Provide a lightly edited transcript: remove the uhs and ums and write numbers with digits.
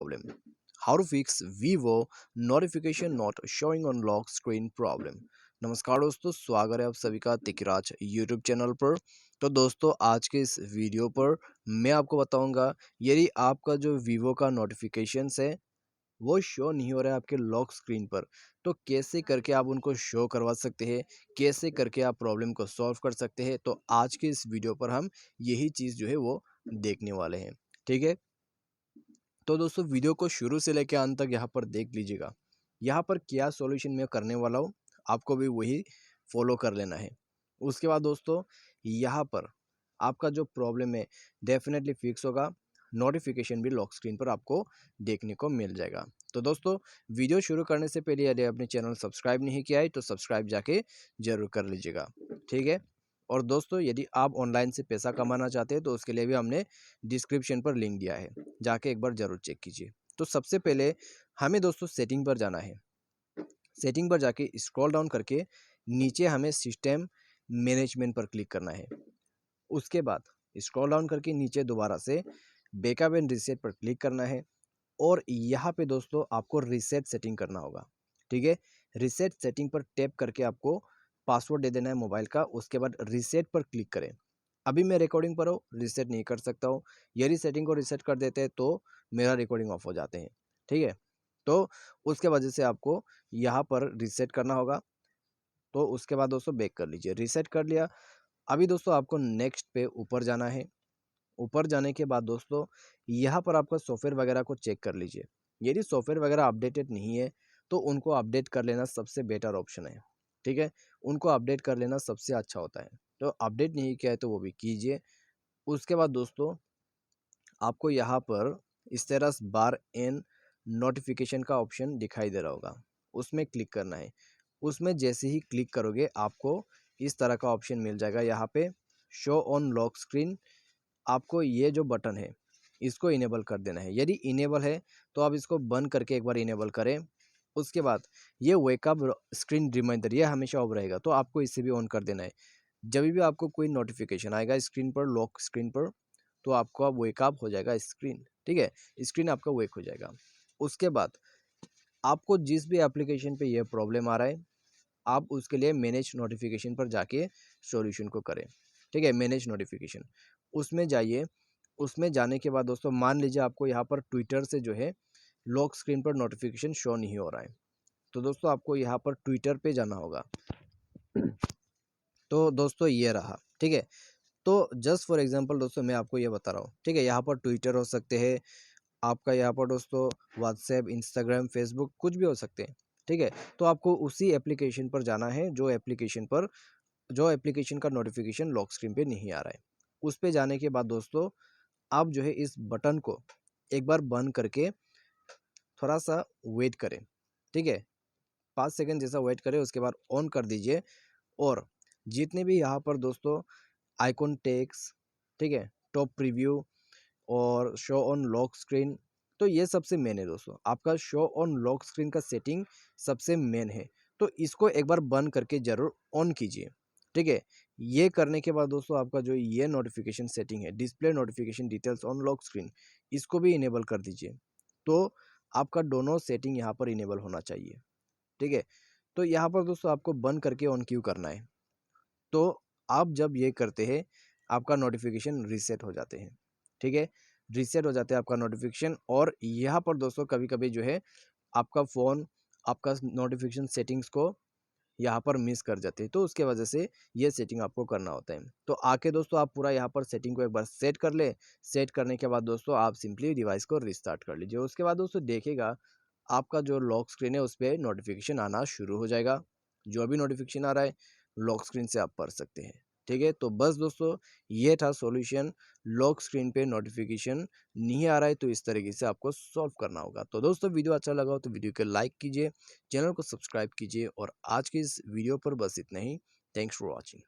problem. How to fix Vivo notification not showing on lock screen problem. नमस्कार दोस्तों, स्वागत है आप सभी का तिकराज यूट्यूब चैनल पर। तो दोस्तों, आज के इस वीडियो पर मैं आपको बताऊंगा, यदि आपका जो वीवो का नोटिफिकेशंस है वो शो नहीं हो रहा है आपके लॉक स्क्रीन पर, तो कैसे करके आप उनको शो करवा सकते हैं, कैसे करके आप प्रॉब्लम को सॉल्व कर सकते हैं। तो आज के इस वीडियो पर हम यही चीज़ जो है वो देखने वाले हैं। ठीक है, तो दोस्तों वीडियो को शुरू से लेकर अंत तक यहाँ पर देख लीजिएगा। यहाँ पर क्या सॉल्यूशन मैं करने वाला हूँ, आपको भी वही फॉलो कर लेना है। उसके बाद दोस्तों, यहाँ पर आपका जो प्रॉब्लम है डेफिनेटली फिक्स होगा, नोटिफिकेशन भी लॉक स्क्रीन पर आपको देखने को मिल जाएगा। तो दोस्तों, वीडियो शुरू करने से पहले यदि आपने चैनल सब्सक्राइब नहीं किया है तो सब्सक्राइब जाके जरूर कर लीजिएगा। ठीक है, और दोस्तों यदि आप ऑनलाइन से पैसा कमाना चाहते हैं तो उसके लिए भी हमने डिस्क्रिप्शन पर लिंक दिया है, जाके एक बार ज़रूर चेक कीजिए। तो सबसे पहले हमें दोस्तों सेटिंग पर जाना है। सेटिंग पर जाके स्क्रॉल डाउन करके नीचे हमें सिस्टम मैनेजमेंट पर क्लिक करना है। उसके बाद स्क्रॉल डाउन करके नीचे दोबारा से बैकअप एंड रीसेट पर क्लिक करना है और यहाँ पे दोस्तों आपको रीसेट सेटिंग करना होगा। ठीक है, रीसेट सेटिंग पर टैप करके आपको पासवर्ड दे देना है मोबाइल का। उसके बाद रीसेट पर क्लिक करें। अभी मैं रिकॉर्डिंग पर हूँ, रीसेट नहीं कर सकता हूँ। यदि सेटिंग को रीसेट कर देते हैं तो मेरा रिकॉर्डिंग ऑफ हो जाते हैं। ठीक है, तो उसके वजह से आपको यहाँ पर रीसेट करना होगा। तो उसके बाद दोस्तों बैक कर लीजिए। रीसेट कर लिया। अभी दोस्तों आपको नेक्स्ट पे ऊपर जाना है। ऊपर जाने के बाद दोस्तों यहाँ पर आपका सॉफ्टवेयर वगैरह को चेक कर लीजिए। यदि सॉफ्टवेयर वगैरह अपडेटेड नहीं है तो उनको अपडेट कर लेना सबसे बेटर ऑप्शन है। ठीक है, उनको अपडेट कर लेना सबसे अच्छा होता है। तो अपडेट नहीं किया है तो वो भी कीजिए। उसके बाद दोस्तों आपको यहाँ पर स्टेटस बार एंड नोटिफिकेशन का ऑप्शन दिखाई दे रहा होगा, उसमें क्लिक करना है। उसमें जैसे ही क्लिक करोगे आपको इस तरह का ऑप्शन मिल जाएगा। यहाँ पे शो ऑन लॉक स्क्रीन, आपको ये जो बटन है इसको इनेबल कर देना है। यदि इनेबल है तो आप इसको बंद करके एक बार इनेबल करें। उसके बाद ये वेकअप स्क्रीन रिमाइंडर ये हमेशा ऑफ रहेगा, तो आपको इसे भी ऑन कर देना है। जब भी आपको कोई नोटिफिकेशन आएगा स्क्रीन पर, लॉक स्क्रीन पर, तो आपको अब वेकअप हो जाएगा स्क्रीन। ठीक है, स्क्रीन आपका वेक हो जाएगा। उसके बाद आपको जिस भी एप्लीकेशन पे ये प्रॉब्लम आ रहा है आप उसके लिए मैनेज नोटिफिकेशन पर जाके सॉल्यूशन को करें। ठीक है, मैनेज नोटिफिकेशन उसमें जाइए। उसमें जाने के बाद दोस्तों मान लीजिए आपको यहाँ पर ट्विटर से जो है लॉक स्क्रीन पर नोटिफिकेशन शो नहीं हो रहा है, तो दोस्तों आपको यहाँ पर ट्विटर पे जाना होगा। तो दोस्तों ये रहा। ठीक है, तो जस्ट फॉर एग्जांपल दोस्तों मैं आपको ये बता रहा हूँ। ठीक है, यहाँ पर ट्विटर हो सकते हैं आपका, यहाँ पर दोस्तों व्हाट्सएप, इंस्टाग्राम, फेसबुक कुछ भी हो सकते हैं। ठीक है, तो आपको उसी एप्लीकेशन पर जाना है जो एप्लीकेशन का नोटिफिकेशन लॉक स्क्रीन पे नहीं आ रहा है। उस पे जाने के बाद दोस्तों आप जो है इस बटन को एक बार बंद करके थोड़ा सा वेट करें। ठीक है, 5 सेकंड जैसा वेट करें। उसके बाद ऑन कर दीजिए और जितने भी यहाँ पर दोस्तों आइकॉन टेक्स, ठीक है, टॉप प्रीव्यू और शो ऑन लॉक स्क्रीन, तो ये सबसे मेन है दोस्तों। आपका शो ऑन लॉक स्क्रीन का सेटिंग सबसे मेन है, तो इसको एक बार बंद करके ज़रूर ऑन कीजिए। ठीक है, ये करने के बाद दोस्तों आपका जो ये नोटिफिकेशन सेटिंग है, display notification details on lock screen, इसको भी इनेबल कर दीजिए। तो आपका दोनों सेटिंग यहाँ पर इनेबल होना चाहिए। ठीक है, तो यहाँ पर दोस्तों आपको बंद करके ऑन क्यों करना है, तो आप जब ये करते हैं आपका नोटिफिकेशन रीसेट हो जाते हैं। ठीक है, रीसेट हो जाते हैं आपका नोटिफिकेशन। और यहाँ पर दोस्तों कभी कभी जो है आपका फ़ोन आपका नोटिफिकेशन सेटिंग्स को यहाँ पर मिस कर जाते हैं, तो उसके वजह से ये सेटिंग आपको करना होता है। तो आके दोस्तों आप पूरा यहाँ पर सेटिंग को एक बार सेट कर ले। सेट करने के बाद दोस्तों आप सिंपली डिवाइस को रिस्टार्ट कर लीजिए। उसके बाद दोस्तों देखिएगा आपका जो लॉक स्क्रीन है उस पर नोटिफिकेशन आना शुरू हो जाएगा। जो भी नोटिफिकेशन आ रहा है लॉक स्क्रीन से आप पढ़ सकते हैं। ठीक है, तो बस दोस्तों ये था सॉल्यूशन। लॉक स्क्रीन पे नोटिफिकेशन नहीं आ रहा है तो इस तरीके से आपको सॉल्व करना होगा। तो दोस्तों वीडियो अच्छा लगा हो तो वीडियो को लाइक कीजिए, चैनल को सब्सक्राइब कीजिए और आज के इस वीडियो पर बस इतना ही। Thanks for watching.